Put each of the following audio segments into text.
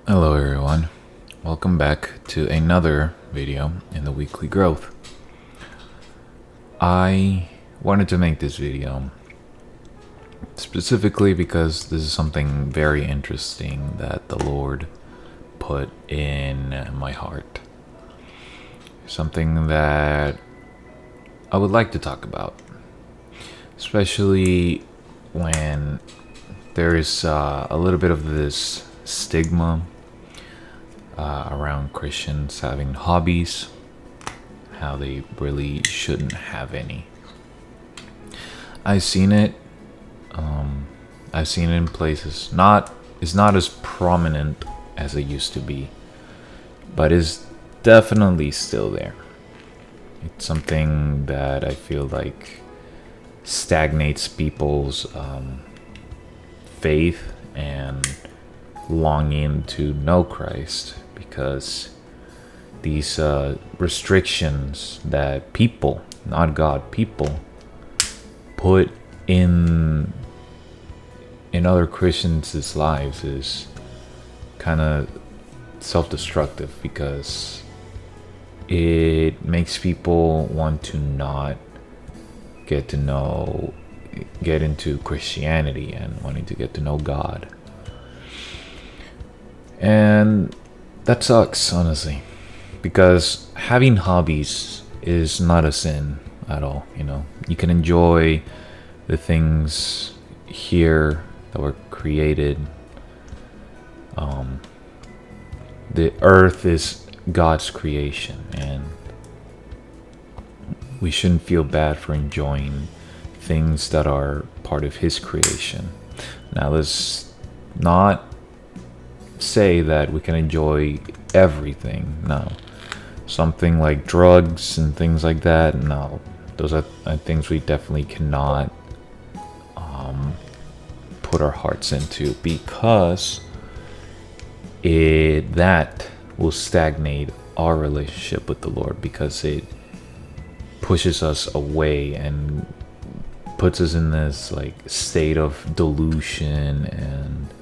Hello everyone, welcome back to another video in the weekly growth. I wanted to make this video specifically because this is something very interesting that the Lord put in my heart. Something that I would like to talk about, especially when there is a little bit of this stigma around Christians having hobbies, how they really shouldn't have any. I've seen it. I've seen it in places. It's not as prominent as it used to be, but it's definitely still there. It's something that I feel like stagnates people's faith and longing to know Christ, because these restrictions that people, not God, people put in other Christians' lives is kind of self-destructive, because it makes people want to not get into Christianity and wanting to get to know God. And that sucks, honestly, because having hobbies is not a sin at all. You can enjoy the things here that were created. The earth is God's creation, and we shouldn't feel bad for enjoying things that are part of His creation. Now, let's not say that we can enjoy everything. No. Something like drugs and things like that, no. Those are things we definitely cannot put our hearts into, because that will stagnate our relationship with the Lord, because it pushes us away and puts us in this state of delusion and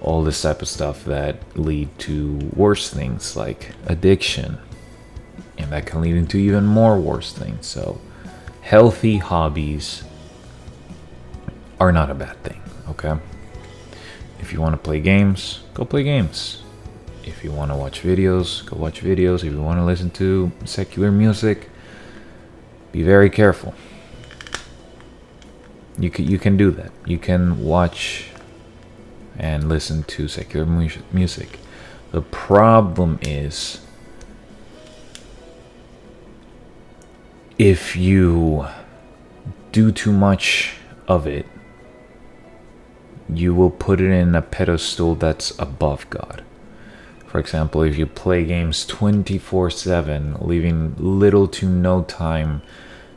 all this type of stuff that lead to worse things like addiction, and that can lead into even more worse things. So healthy hobbies are not a bad thing, okay? If you want to play games, go play games. If you want to watch videos, go watch videos. If you want to listen to secular music, be very careful. You can do that. You can watch and listen to secular music. The problem is, if you do too much of it, you will put it in a pedestal that's above God. For example, if you play games 24/7, leaving little to no time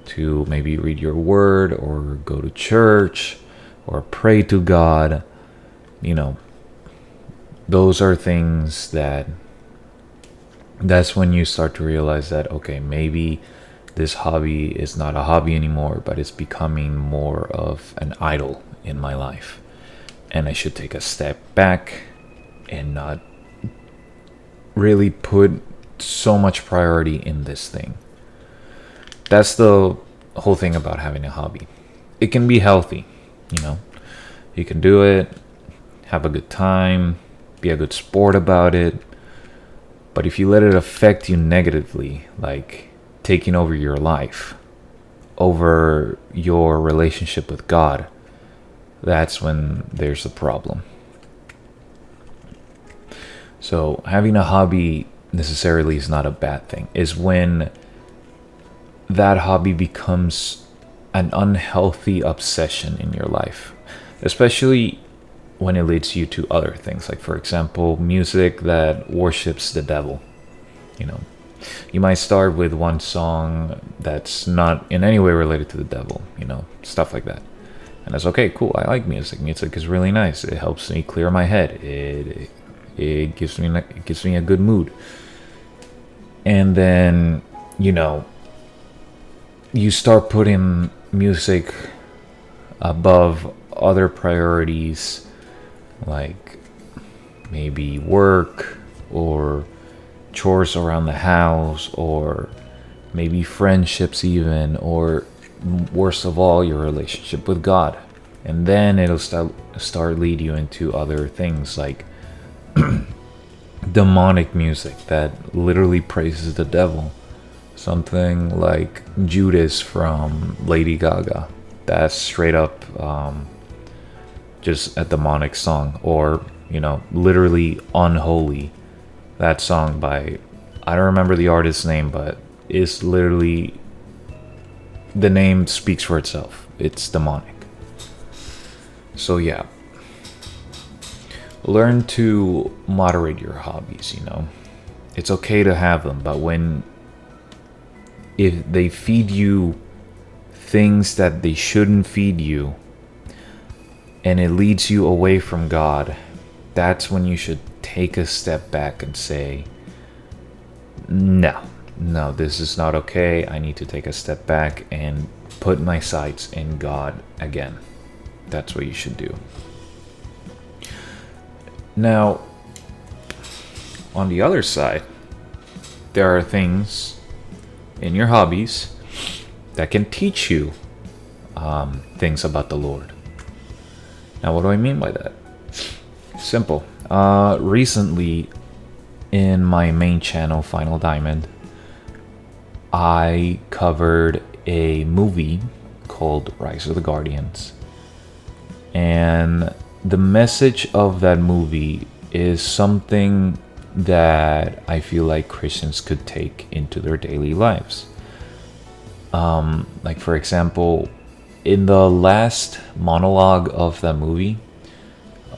to maybe read your word or go to church or pray to God, those are things that's when you start to realize that, okay, maybe this hobby is not a hobby anymore, but it's becoming more of an idol in my life, and I should take a step back and not really put so much priority in this thing. That's the whole thing about having a hobby. It can be healthy, you can do it, have a good time, be a good sport about it. But if you let it affect you negatively, like taking over your life, over your relationship with God, that's when there's a problem. So having a hobby necessarily is not a bad thing. Is when that hobby becomes an unhealthy obsession in your life, especially when it leads you to other things, like, for example, music that worships the devil. You might start with one song that's not in any way related to the devil, stuff like that, and that's okay, cool. I like music is really nice. It helps me clear my head. It gives me a good mood. And then you start putting music above other priorities, like maybe work or chores around the house, or maybe friendships even, or worst of all, your relationship with God. And then it'll start lead you into other things like demonic music that literally praises the devil. Something like Judas from Lady Gaga. That's straight up just a demonic song. Or, literally Unholy. That song by, I don't remember the artist's name, but it's literally, the name speaks for itself. It's demonic. So yeah, learn to moderate your hobbies. It's okay to have them, but if they feed you things that they shouldn't feed you, and it leads you away from God, that's when you should take a step back and say, no, this is not okay. I need to take a step back and put my sights in God again. That's what you should do. Now, on the other side, there are things in your hobbies that can teach you things about the Lord. Now, what do I mean by that? Simple. Recently, in my main channel, Final Diamond, I covered a movie called Rise of the Guardians. And the message of that movie is something that I feel like Christians could take into their daily lives. Like, for example, in the last monologue of that movie,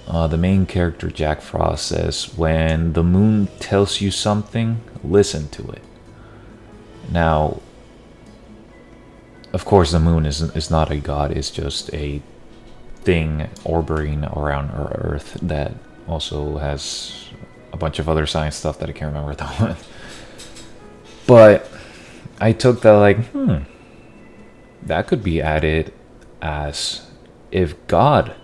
the main character, Jack Frost, says, when the moon tells you something, listen to it. Now, of course, the moon is not a god. It's just a thing orbiting around our Earth that also has a bunch of other science stuff that I can't remember at the moment. But I took that like, that could be added as, if God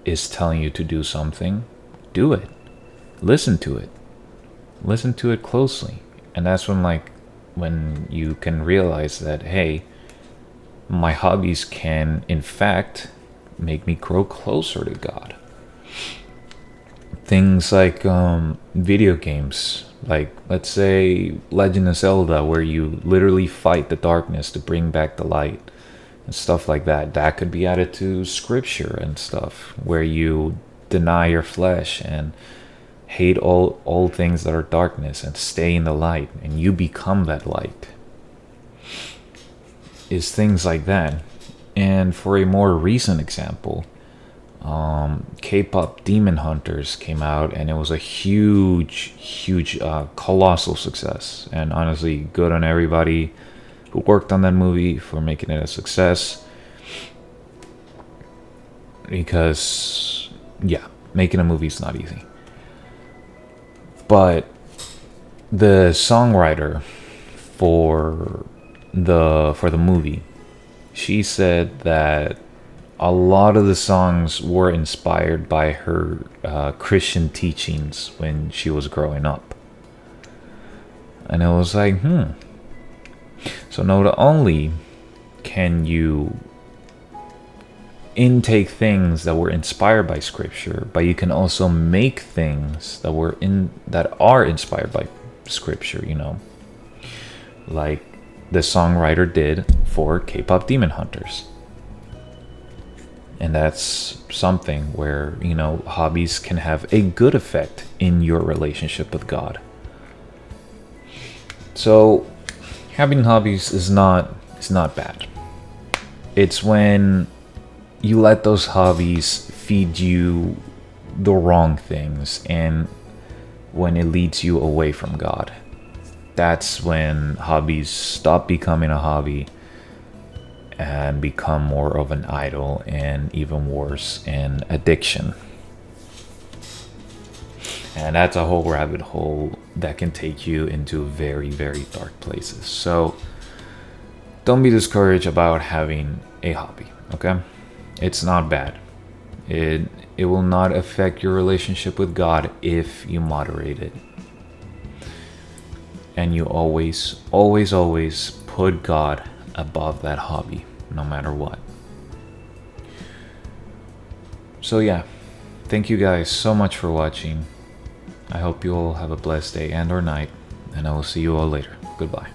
is telling you to do something, do it. Listen to it. Listen to it closely. And that's when you can realize that, hey, my hobbies can, in fact, make me grow closer to God. Things like video games, like, let's say, Legend of Zelda, where you literally fight the darkness to bring back the light. And stuff like that. That could be added to scripture and stuff, where you deny your flesh and hate all things that are darkness and stay in the light, and you become that light. Is things like that. And for a more recent example, K-pop Demon Hunters came out, and it was a huge, colossal success. And honestly, good on everybody who worked on that movie for making it a success. Because, yeah, making a movie is not easy. But the songwriter for the movie, she said that a lot of the songs were inspired by her Christian teachings when she was growing up. And it was like, So not only can you intake things that were inspired by scripture, but you can also make things that are inspired by scripture, like the songwriter did for K-pop Demon Hunters. And that's something where, hobbies can have a good effect in your relationship with God. So having hobbies is not bad. It's when you let those hobbies feed you the wrong things, and when it leads you away from God. That's when hobbies stop becoming a hobby and become more of an idol, and even worse, an addiction. And that's a whole rabbit hole that can take you into very, very dark places. So don't be discouraged about having a hobby, okay? It's not bad. It will not affect your relationship with God if you moderate it. And you always, always, always put God above that hobby, no matter what. So yeah, thank you guys so much for watching. I hope you all have a blessed day and or night, and I will see you all later. Goodbye.